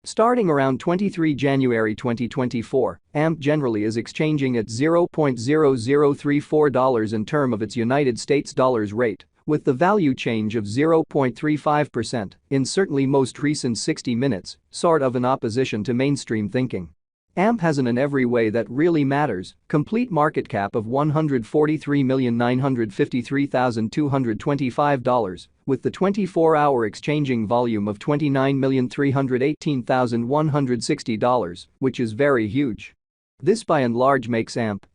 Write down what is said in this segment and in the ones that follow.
Starting around 23 January 2024, AMP generally is exchanging at $0.0034 in term of its United States dollars rate, with the value change of 0.35% in certainly most recent 60 minutes, sort of in opposition to mainstream thinking. AMP has in every way that really matters, complete market cap of $143,953,225, with the 24-hour exchanging volume of $29,318,160, which is very huge. This by and large makes AMP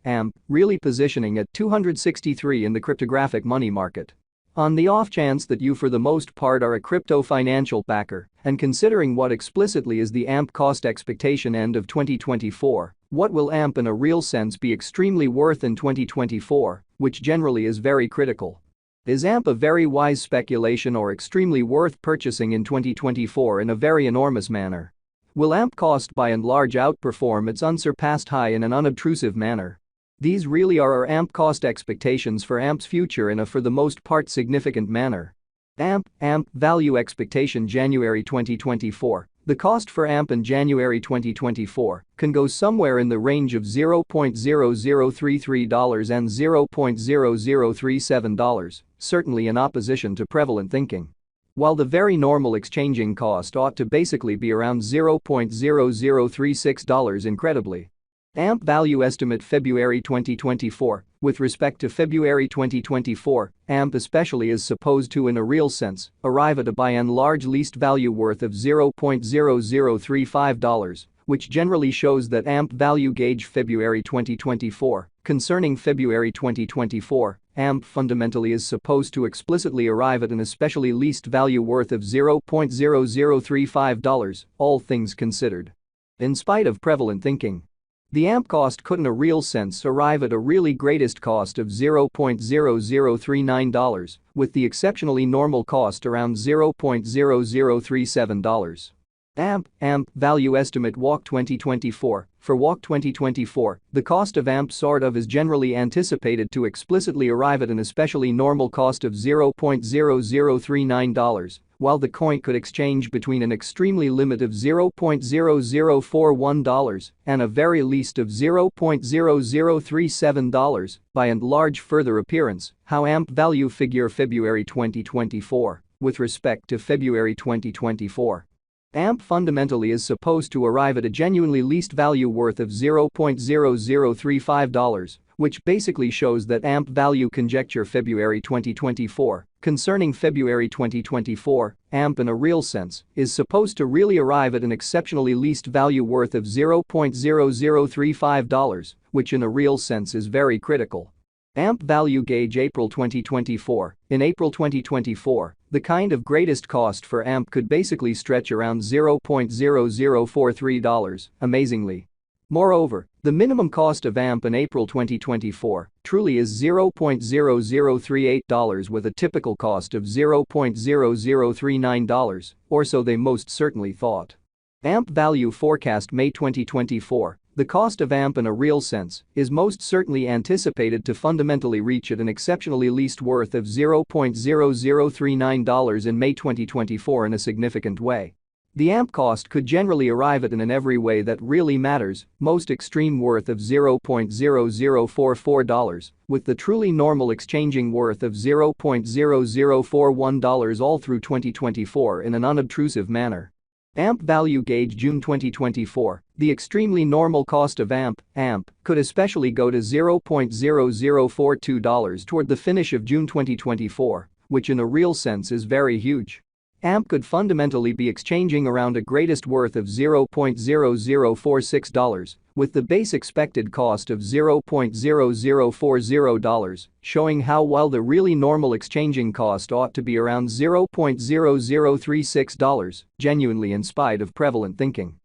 really positioning at 263 in the cryptographic money market. On the off chance that you for the most part are a crypto financial backer, and considering what explicitly is the AMP cost expectation end of 2024, what will AMP in a real sense be extremely worth in 2024, which generally is very critical. Is AMP a very wise speculation or extremely worth purchasing in 2024 in a very enormous manner? Will AMP cost by and large outperform its unsurpassed high in an unobtrusive manner? These really are our AMP cost expectations for AMP's future in a for the most part significant manner. AMP value expectation January 2024. The cost for AMP in January 2024 can go somewhere in the range of $0.0033 and $0.0037, certainly in opposition to prevalent thinking. While the very normal exchanging cost ought to basically be around $0.0036 incredibly. AMP value estimate February 2024. With respect to February 2024, AMP especially is supposed to in a real sense arrive at a by and large least value worth of $0.0035, which generally shows that AMP value gauge February 2024. Concerning February 2024, AMP fundamentally is supposed to explicitly arrive at an especially least value worth of $0.0035, all things considered. In spite of prevalent thinking, the AMP cost could in a real sense arrive at a really greatest cost of $0.0039, with the exceptionally normal cost around $0.0037. AMP value estimate WALK 2024. For WALK 2024, the cost of AMP sort of is generally anticipated to explicitly arrive at an especially normal cost of $0.0039, while the coin could exchange between an extremely limit of $0.0041 and a very least of $0.0037, by and large further appearance, how AMP value figure February 2024. With respect to February 2024, AMP fundamentally is supposed to arrive at a genuinely least value worth of $0.0035, which basically shows that AMP value conjecture February 2024. Concerning February 2024, AMP in a real sense is supposed to really arrive at an exceptionally least value worth of $0.0035, which in a real sense is very critical. AMP value gauge April 2024. In April 2024, the kind of greatest cost for AMP could basically stretch around $0.0043, amazingly. Moreover, the minimum cost of AMP in April 2024 truly is $0.0038 with a typical cost of $0.0039, or so they most certainly thought. AMP value forecast May 2024. The cost of AMP in a real sense is most certainly anticipated to fundamentally reach at an exceptionally least worth of $0.0039 in May 2024 in a significant way. The AMP cost could generally arrive at in every way that really matters, most extreme worth of $0.0044, with the truly normal exchanging worth of $0.0041 all through 2024 in an unobtrusive manner. AMP value gauge June 2024. The extremely normal cost of AMP could especially go to $0.0042 toward the finish of June 2024, which in a real sense is very huge. AMP could fundamentally be exchanging around a greatest worth of $0.0046, with the base expected cost of $0.0040, showing how while the really normal exchanging cost ought to be around $0.0036, genuinely in spite of prevalent thinking.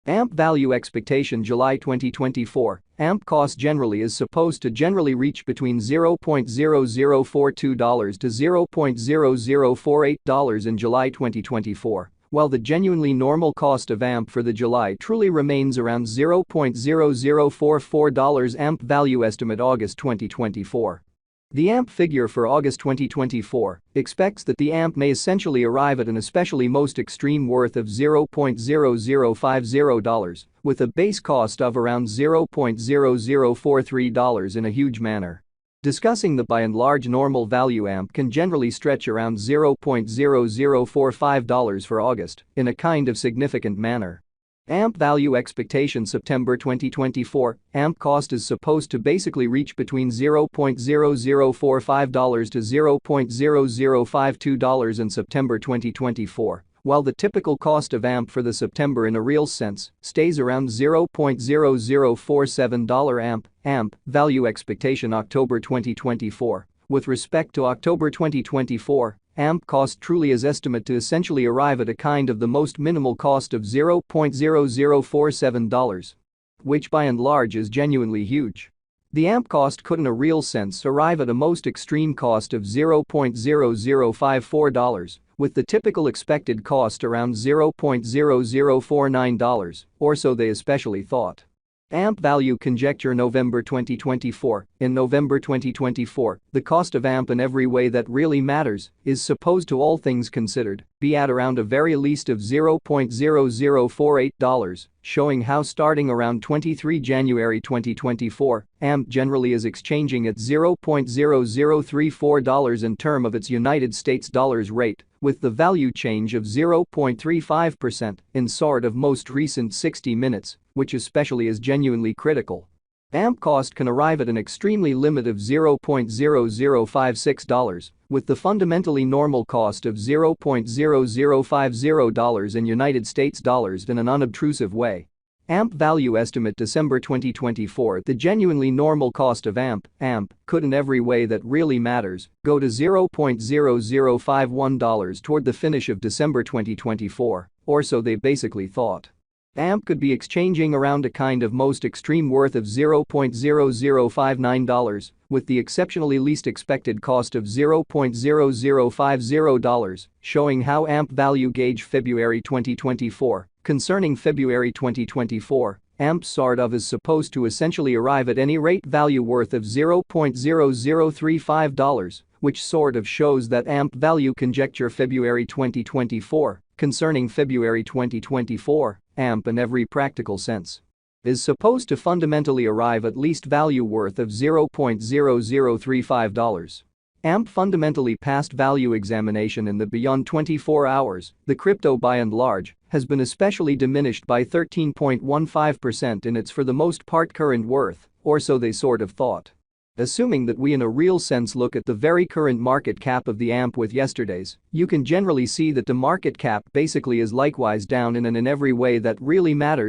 AMP value expectation July 2024. AMP cost generally is supposed to generally reach between $0.0042 to $0.0048 in July 2024, while the genuinely normal cost of AMP for the July truly remains around $0.0044. AMP value estimate August 2024. The AMP figure for August 2024 expects that the AMP may essentially arrive at an especially most extreme worth of $0.0050, with a base cost of around $0.0043 in a huge manner. Discussing the by and large normal value AMP can generally stretch around $0.0045 for August in a kind of significant manner. AMP value expectation September 2024, AMP cost is supposed to basically reach between $0.0045 to $0.0052 in September 2024, while the typical cost of AMP for the September in a real sense stays around $0.0047 AMP value expectation October 2024. With respect to October 2024, AMP cost truly is estimate to essentially arrive at a kind of the most minimal cost of $0.0047, which by and large is genuinely huge. The AMP cost could in a real sense arrive at a most extreme cost of $0.0054, with the typical expected cost around $0.0049, or so they especially thought. AMP value conjecture November 2024. In November 2024, the cost of AMP in every way that really matters is supposed to, all things considered, be at around a very least of $0.0048, showing how starting around 23 January 2024, AMP generally is exchanging at $0.0034 in term of its United States dollars rate, with the value change of 0.35% in sort of most recent 60 minutes, which especially is genuinely critical. AMP cost can arrive at an extremely limit of $0.0056, with the fundamentally normal cost of $0.0050 in United States dollars in an unobtrusive way. AMP value estimate December 2024. The genuinely normal cost of AMP could in every way that really matters go to $0.0051 toward the finish of December 2024, or so they basically thought. AMP could be exchanging around a kind of most extreme worth of $0.0059, with the exceptionally least expected cost of $0.0050, showing how AMP value gauge February 2024. Concerning February 2024, AMP sort of is supposed to essentially arrive at any rate value worth of $0.0035, which sort of shows that AMP value conjecture February 2024. Concerning February 2024, AMP in every practical sense is supposed to fundamentally arrive at least value worth of $0.0035. AMP fundamentally passed value examination in the beyond 24 hours. The crypto by and large has been especially diminished by 13.15% in its for the most part current worth, or so they sort of thought. Assuming that we in a real sense look at the very current market cap of the AMP with yesterday's, you can generally see that the market cap basically is likewise down in every way that really matters.